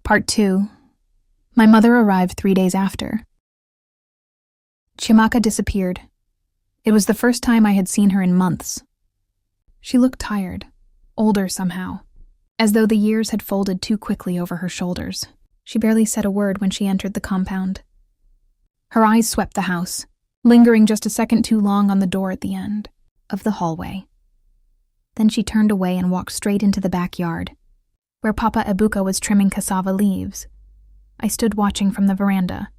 Part 2. My mother arrived 3 days after. Umuaka disappeared. It was the first time I had seen her in months. She looked tired, older somehow, as though the years had folded too quickly over her shoulders. She barely said a word when she entered the compound. Her eyes swept the house, lingering just a second too long on the door at the end of the hallway. Then she turned away and walked straight into the backyard, where Papa Ebuka was trimming cassava leaves. I stood watching from the veranda.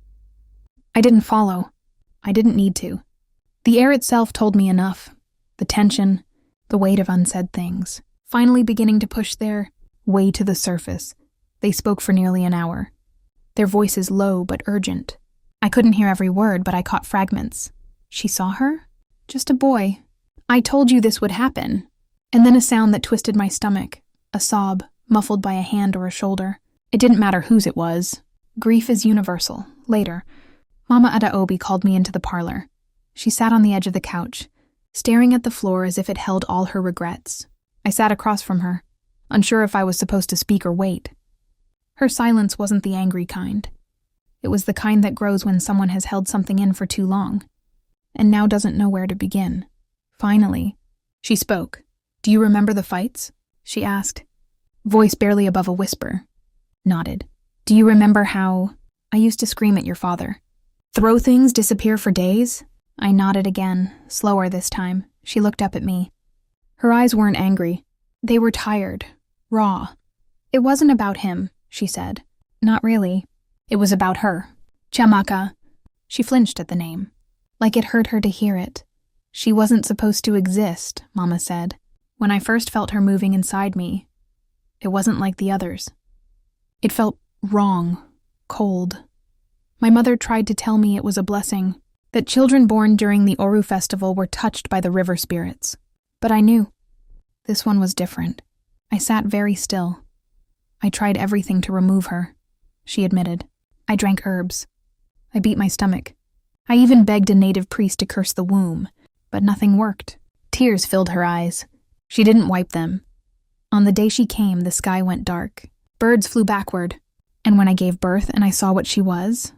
I didn't follow. I didn't need to. The air itself told me enough. The tension, the weight of unsaid things, finally beginning to push their way to the surface. They spoke for nearly an hour, their voices low but urgent. I couldn't hear every word, but I caught fragments. She saw her? Just a boy. I told you this would happen. And then a sound that twisted my stomach, a sob, muffled by a hand or a shoulder. It didn't matter whose it was. Grief is universal. Later, Mama Adaobi called me into the parlor. She sat on the edge of the couch, staring at the floor as if it held all her regrets. I sat across from her, unsure if I was supposed to speak or wait. Her silence wasn't the angry kind. It was the kind that grows when someone has held something in for too long, and now doesn't know where to begin. Finally, she spoke. "Do you remember the fights?" she asked, voice barely above a whisper. Nodded. "Do you remember how I used to scream at your father? Throw things, disappear for days?" I nodded again, slower this time. She looked up at me. Her eyes weren't angry. They were tired, raw. "It wasn't about him," she said. "Not really. It was about her. Umuaka." She flinched at the name, like it hurt her to hear it. "She wasn't supposed to exist," Mama said. When I first felt her moving inside me, it wasn't like the others. It felt wrong, cold. My mother tried to tell me it was a blessing, that children born during the Oru festival were touched by the river spirits. But I knew. This one was different. I sat very still. I tried everything to remove her, she admitted. I drank herbs. I beat my stomach. I even begged a native priest to curse the womb, but nothing worked. Tears filled her eyes. She didn't wipe them. On the day she came, the sky went dark. Birds flew backward. And when I gave birth and I saw what she was,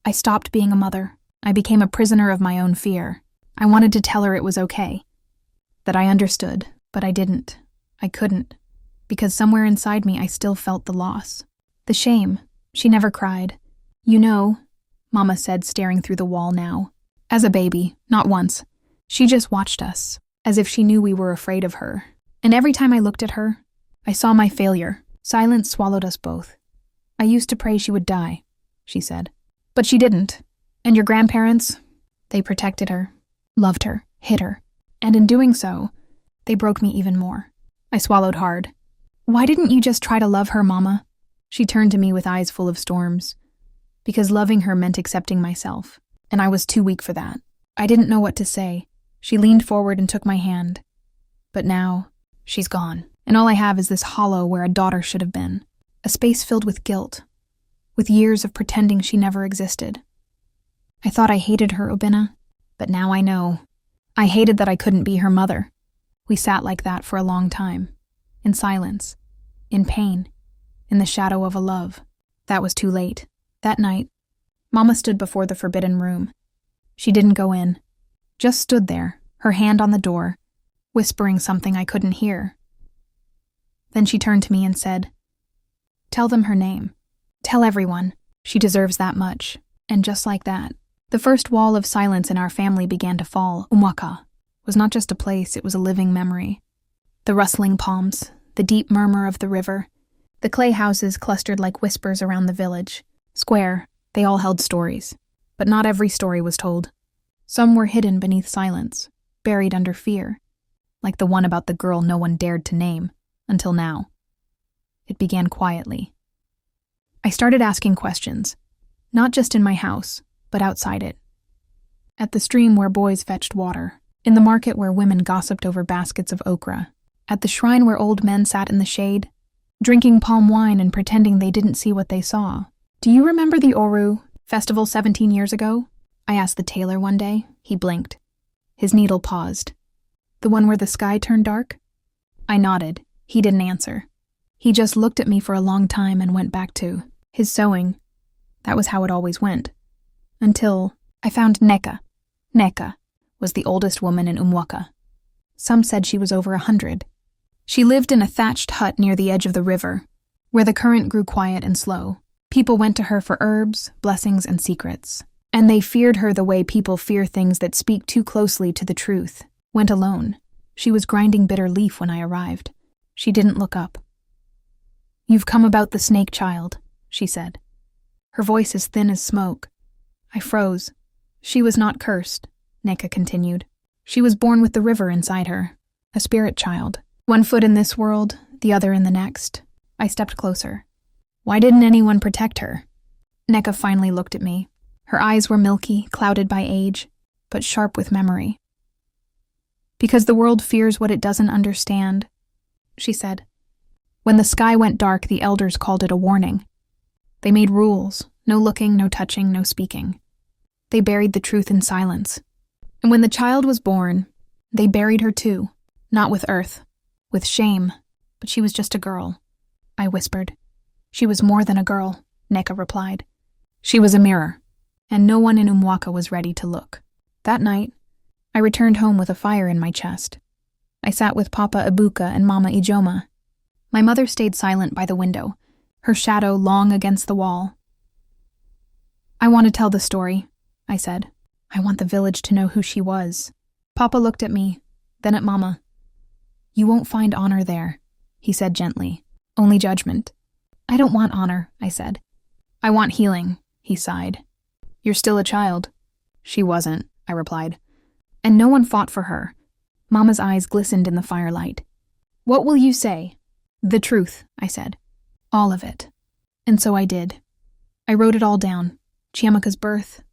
I stopped being a mother. I became a prisoner of my own fear. I wanted to tell her it was okay. That I understood, but I didn't. I couldn't. Because somewhere inside me I still felt the loss. The shame. She never cried. "You know," Mama said, staring through the wall now. "As a baby, not once. She just watched us, as if she knew we were afraid of her. And every time I looked at her, I saw my failure. Silence swallowed us both. I used to pray she would die," she said. "But she didn't. And your grandparents, they protected her, loved her, hid her. And in doing so, they broke me even more." I swallowed hard. "Why didn't you just try to love her, Mama?" She turned to me with eyes full of storms. Because loving her meant accepting myself, and I was too weak for that. I didn't know what to say. She leaned forward and took my hand. But now, she's gone, and all I have is this hollow where a daughter should have been. A space filled with guilt, with years of pretending she never existed. I thought I hated her, Obina, but now I know. I hated that I couldn't be her mother. We sat like that for a long time, in silence, in pain, in the shadow of a love. That was too late. That night, Mama stood before the forbidden room. She didn't go in, just stood there, her hand on the door, whispering something I couldn't hear. Then she turned to me and said, "Tell them her name. Tell everyone. She deserves that much." And just like that, the first wall of silence in our family began to fall. Umuaka was not just a place, it was a living memory. The rustling palms, the deep murmur of the river, the clay houses clustered like whispers around the village. Square, they all held stories. But not every story was told. Some were hidden beneath silence, buried under fear, like the one about the girl no one dared to name, until now. It began quietly. I started asking questions, not just in my house, but outside it. At the stream where boys fetched water, in the market where women gossiped over baskets of okra, at the shrine where old men sat in the shade, drinking palm wine and pretending they didn't see what they saw. "Do you remember the Oru festival 17 years ago?" I asked the tailor one day. He blinked. His needle paused. "The one where the sky turned dark?" I nodded. He didn't answer. He just looked at me for a long time and went back to his sewing. That was how it always went. Until I found Neka. Neka was the oldest woman in Umuaka. Some said she was over 100. She lived in a thatched hut near the edge of the river, where the current grew quiet and slow. People went to her for herbs, blessings, and secrets. And they feared her the way people fear things that speak too closely to the truth. Went alone. She was grinding bitter leaf when I arrived. She didn't look up. "You've come about the snake child," she said. Her voice as thin as smoke. I froze. "She was not cursed," Neka continued. "She was born with the river inside her, a spirit child. One foot in this world, the other in the next." I stepped closer. "Why didn't anyone protect her?" Neka finally looked at me. Her eyes were milky, clouded by age, but sharp with memory. "Because the world fears what it doesn't understand," she said. "When the sky went dark, the elders called it a warning. They made rules, no looking, no touching, no speaking. They buried the truth in silence. And when the child was born, they buried her too, not with earth, with shame, but she was just a girl," I whispered. "She was more than a girl," Neka replied. "She was a mirror, and no one in Umuaka was ready to look." That night, I returned home with a fire in my chest. I sat with Papa Ibuka and Mama Ijoma. My mother stayed silent by the window, her shadow long against the wall. "I want to tell the story," I said. "I want the village to know who she was." Papa looked at me, then at Mama. "You won't find honor there," he said gently. "Only judgment." "I don't want honor," I said. "I want healing," he sighed. "You're still a child." "She wasn't," I replied. "And no one fought for her." Mama's eyes glistened in the firelight. "What will you say?" "The truth," I said. "All of it." And so I did. I wrote it all down. Chiamaka's birth,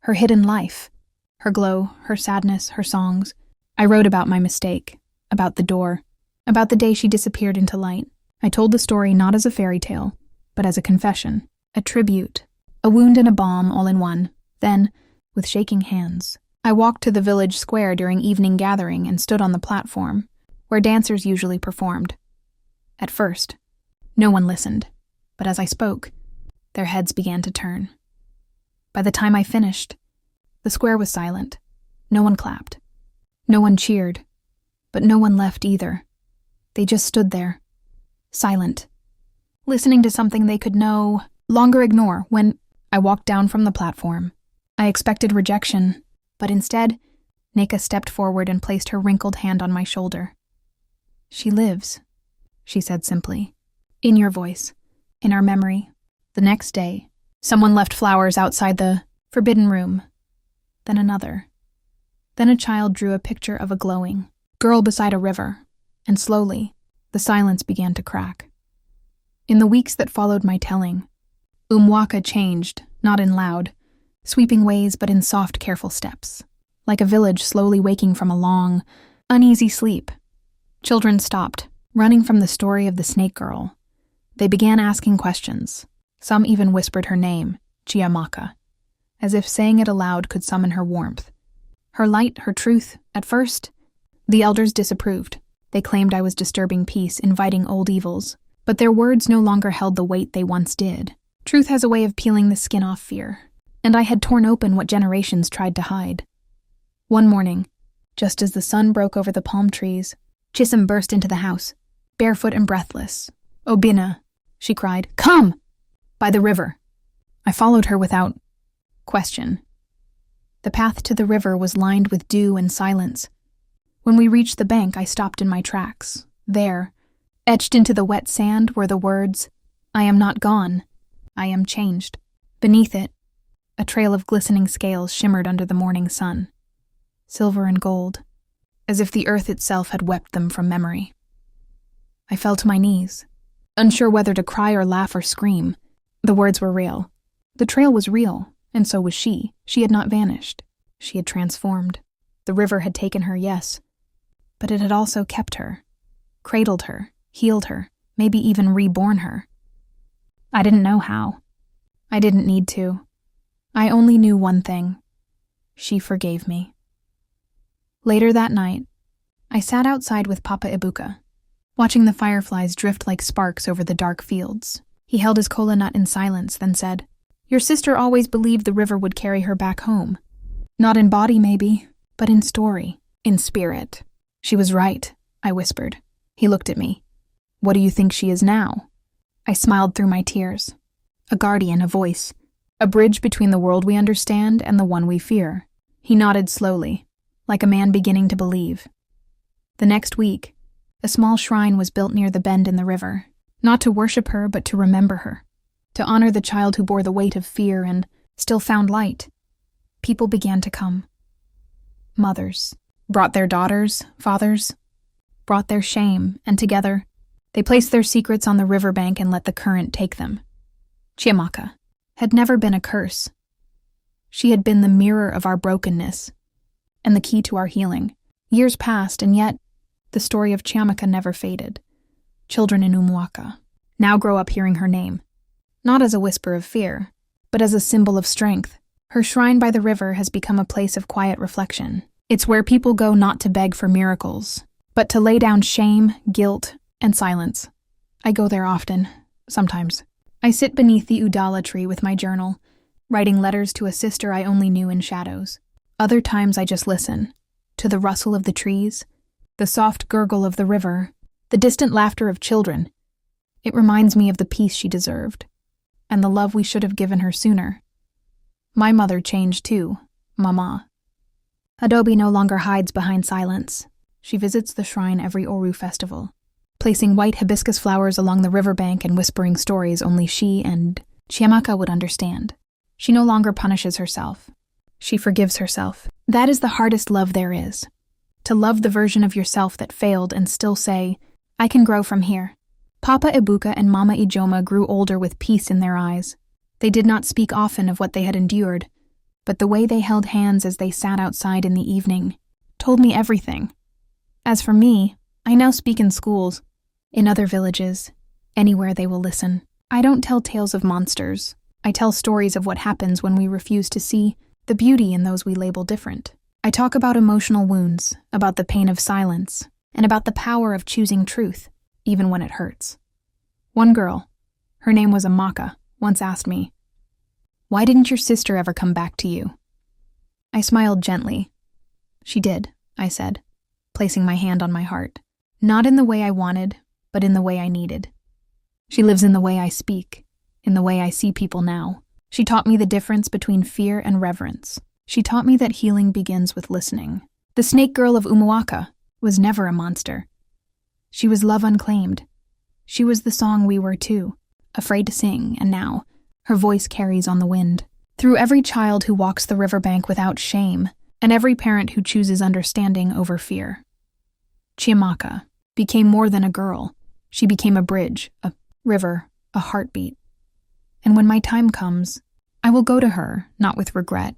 her hidden life, her glow, her sadness, her songs. I wrote about my mistake, about the door, about the day she disappeared into light. I told the story not as a fairy tale, but as a confession, a tribute, a wound and a balm all in one. Then, with shaking hands, I walked to the village square during evening gathering and stood on the platform, where dancers usually performed. At first, no one listened, but as I spoke, their heads began to turn. By the time I finished, the square was silent. No one clapped. No one cheered, but no one left either. They just stood there, silent, listening to something they could no longer ignore. When I walked down from the platform, I expected rejection, but instead, Neka stepped forward and placed her wrinkled hand on my shoulder. "She lives," she said simply. "In your voice, in our memory." The next day, someone left flowers outside the forbidden room. Then another. Then a child drew a picture of a glowing girl beside a river, and slowly, the silence began to crack. In the weeks that followed my telling, Umuaka changed, not in loud, sweeping ways but in soft, careful steps, like a village slowly waking from a long, uneasy sleep. Children stopped, running from the story of the snake girl. They began asking questions. Some even whispered her name, Chiamaka, as if saying it aloud could summon her warmth. Her light, her truth. At first, the elders disapproved. They claimed I was disturbing peace, inviting old evils. But their words no longer held the weight they once did. Truth has a way of peeling the skin off fear, and I had torn open what generations tried to hide. One morning, just as the sun broke over the palm trees, Chisholm burst into the house, barefoot and breathless. "Obina," she cried, "come!" "By the river." I followed her without question. The path to the river was lined with dew and silence. When we reached the bank, I stopped in my tracks. There, etched into the wet sand, were the words, "I am not gone. I am changed." Beneath it, a trail of glistening scales shimmered under the morning sun, silver and gold, as if the earth itself had wept them from memory. I fell to my knees, unsure whether to cry or laugh or scream. The words were real. The trail was real, and so was she. She had not vanished. She had transformed. The river had taken her, yes, but it had also kept her, cradled her, healed her, maybe even reborn her. I didn't know how. I didn't need to. I only knew one thing. She forgave me. Later that night, I sat outside with Papa Ibuka. watching the fireflies drift like sparks over the dark fields. He held his kola nut in silence, then said, "Your sister always believed the river would carry her back home. Not in body, maybe, but in story, in spirit." "She was right," I whispered. He looked at me. "What do you think she is now?" I smiled through my tears. "A guardian, a voice, a bridge between the world we understand and the one we fear." He nodded slowly, like a man beginning to believe. The next week, a small shrine was built near the bend in the river, not to worship her, but to remember her, to honor the child who bore the weight of fear and still found light. People began to come. Mothers brought their daughters, fathers brought their shame, and together, they placed their secrets on the riverbank and let the current take them. Umuaka had never been a curse. She had been the mirror of our brokenness and the key to our healing. Years passed, and yet the story of Umuaka never faded. Children in Umuaka now grow up hearing her name, not as a whisper of fear, but as a symbol of strength. Her shrine by the river has become a place of quiet reflection. It's where people go not to beg for miracles, but to lay down shame, guilt, and silence. I go there often, sometimes. I sit beneath the udala tree with my journal, writing letters to a sister I only knew in shadows. Other times I just listen, to the rustle of the trees, the soft gurgle of the river, the distant laughter of children. It reminds me of the peace she deserved, and the love we should have given her sooner. My mother changed too, Mama. Adobe no longer hides behind silence. She visits the shrine every Oru festival, placing white hibiscus flowers along the riverbank and whispering stories only she and Umuaka would understand. She no longer punishes herself. She forgives herself. That is the hardest love there is. To love the version of yourself that failed and still say, "I can grow from here." Papa Ibuka and Mama Ijoma grew older with peace in their eyes. They did not speak often of what they had endured, but the way they held hands as they sat outside in the evening told me everything. As for me, I now speak in schools, in other villages, anywhere they will listen. I don't tell tales of monsters. I tell stories of what happens when we refuse to see the beauty in those we label different. I talk about emotional wounds, about the pain of silence, and about the power of choosing truth, even when it hurts. One girl, her name was Umuaka, once asked me, "Why didn't your sister ever come back to you?" I smiled gently. "She did," I said, placing my hand on my heart. "Not in the way I wanted, but in the way I needed. She lives in the way I speak, in the way I see people now. She taught me the difference between fear and reverence. She taught me that healing begins with listening. The snake girl of Umuaka was never a monster. She was love unclaimed. She was the song we were too, afraid to sing, and now her voice carries on the wind. Through every child who walks the riverbank without shame, and every parent who chooses understanding over fear. Umuaka became more than a girl. She became a bridge, a river, a heartbeat. And when my time comes, I will go to her, not with regret,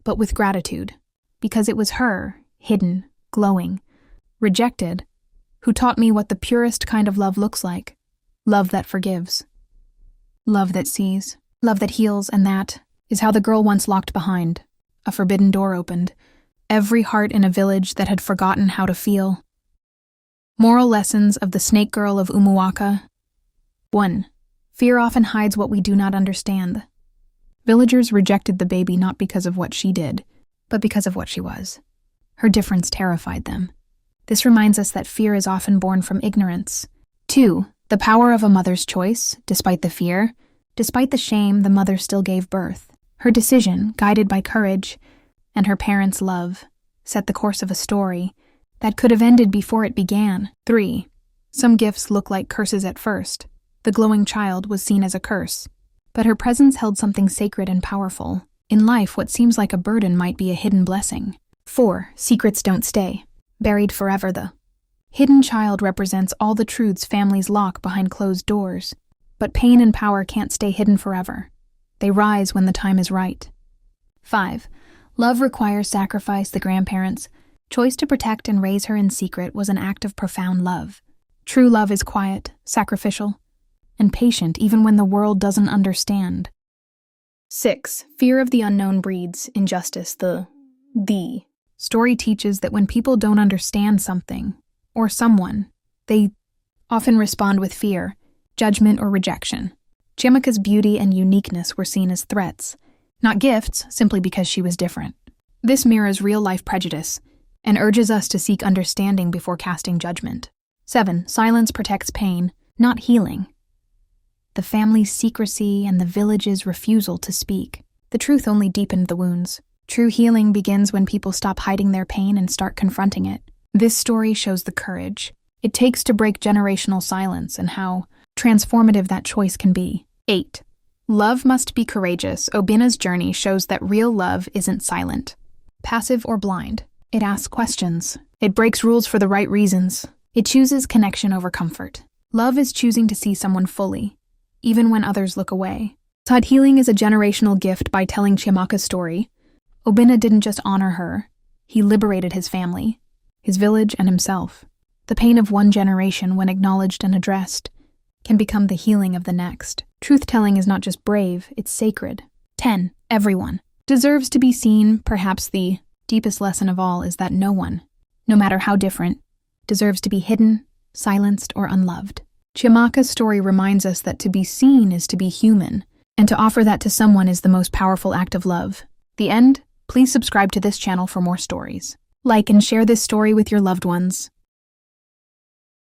but with gratitude, because it was her, hidden, glowing, rejected, who taught me what the purest kind of love looks like. Love that forgives. Love that sees. Love that heals, and that is how the girl once locked behind. A forbidden door opened. Every heart in a village that had forgotten how to feel. Moral lessons of the snake girl of Umuaka. 1. Fear often hides what we do not understand. Villagers rejected the baby not because of what she did, but because of what she was. Her difference terrified them. This reminds us that fear is often born from ignorance. 2. The power of a mother's choice, despite the fear, despite the shame, the mother still gave birth. Her decision, guided by courage, and her parents' love, set the course of a story that could have ended before it began. 3. Some gifts look like curses at first. The glowing child was seen as a curse, but her presence held something sacred and powerful. In life, what seems like a burden might be a hidden blessing. 4. Secrets don't stay. Buried forever, the hidden child represents all the truths families lock behind closed doors. But pain and power can't stay hidden forever. They rise when the time is right. 5. Love requires sacrifice. The grandparents' choice to protect and raise her in secret was an act of profound love. True love is quiet, sacrificial, and patient even when the world doesn't understand. 6. Fear of the unknown breeds injustice. The story teaches that when people don't understand something, or someone, they often respond with fear, judgment, or rejection. Chiamaka's beauty and uniqueness were seen as threats, not gifts, simply because she was different. This mirrors real-life prejudice and urges us to seek understanding before casting judgment. 7. Silence protects pain, not healing. The family's secrecy and the village's refusal to speak. The truth only deepened the wounds. True healing begins when people stop hiding their pain and start confronting it. This story shows the courage it takes to break generational silence and how transformative that choice can be. 8. Love must be courageous. Obina's journey shows that real love isn't silent, passive, or blind. It asks questions. It breaks rules for the right reasons. It chooses connection over comfort. Love is choosing to see someone fully, even when others look away. Taught healing is a generational gift by telling Chiamaka's story. Obina didn't just honor her, he liberated his family, his village, and himself. The pain of one generation, when acknowledged and addressed, can become the healing of the next. Truth-telling is not just brave, it's sacred. 10. Everyone deserves to be seen. Perhaps the deepest lesson of all is that no one, no matter how different, deserves to be hidden, silenced, or unloved. Chiamaka's story reminds us that to be seen is to be human, and to offer that to someone is the most powerful act of love. The end? Please subscribe to this channel for more stories. Like and share this story with your loved ones.